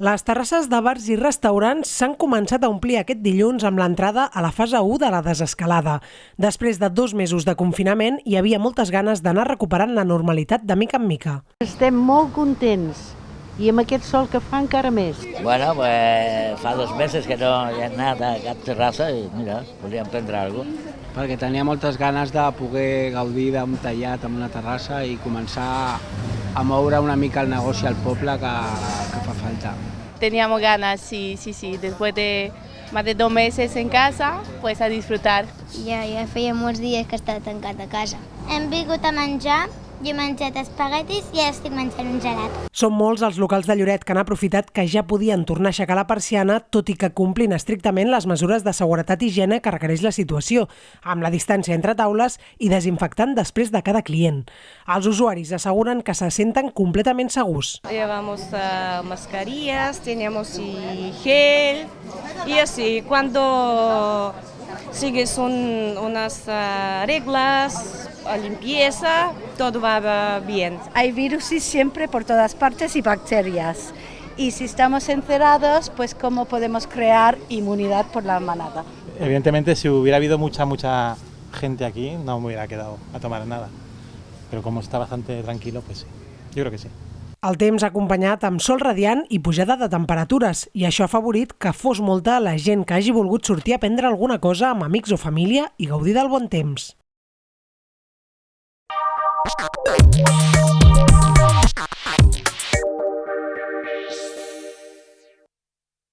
Les terrasses de bars i restaurants s'han començat a omplir aquest dilluns amb l'entrada a la fase 1 de la desescalada. Després de 2 mesos de confinament, hi havia moltes ganes d'anar recuperant la normalitat de mica en mica. Estem molt contents i amb aquest sol que fa encara més. Bueno, pues fa 2 mesos que no hi ha anat a cap terrassa i mira, podríem prendre alguna cosa. Perquè tenia moltes ganes de poder gaudir d'un tallat en una terrassa i començar a moure una mica el negoci al poble que fa falta. Teníamos ganas, sí. Después de más de 2 meses en casa, pues a disfrutar. Ja feia molts dies que estava tancat a casa. Hem vingut a menjar, jo he menjat espaguetis i ara estic menjant un gelat. Són molts els locals de Lloret que han aprofitat que ja podien tornar a aixecar la persiana, tot i que complin estrictament les mesures de seguretat i higiene que requereix la situació, amb la distància entre taules i desinfectant després de cada client. Els usuaris asseguren que se senten completament segurs. Llevamos mascarillas, teníamos gel y así, cuando sigues unas reglas, limpieza, todo va bien. Hay virus siempre por todas partes y bacterias. Y si estamos encerrados, pues ¿cómo podemos crear inmunidad por la manada? Evidentemente, si hubiera habido mucha gente aquí, no me hubiera quedado a tomar nada. Pero como está bastante tranquilo, pues sí, yo creo que sí. El temps ha acompanyat amb sol radiant i pujada de temperatures, i això ha afavorit que fos molta la gent que hagi volgut sortir a prendre alguna cosa amb amics o família i gaudir del bon temps.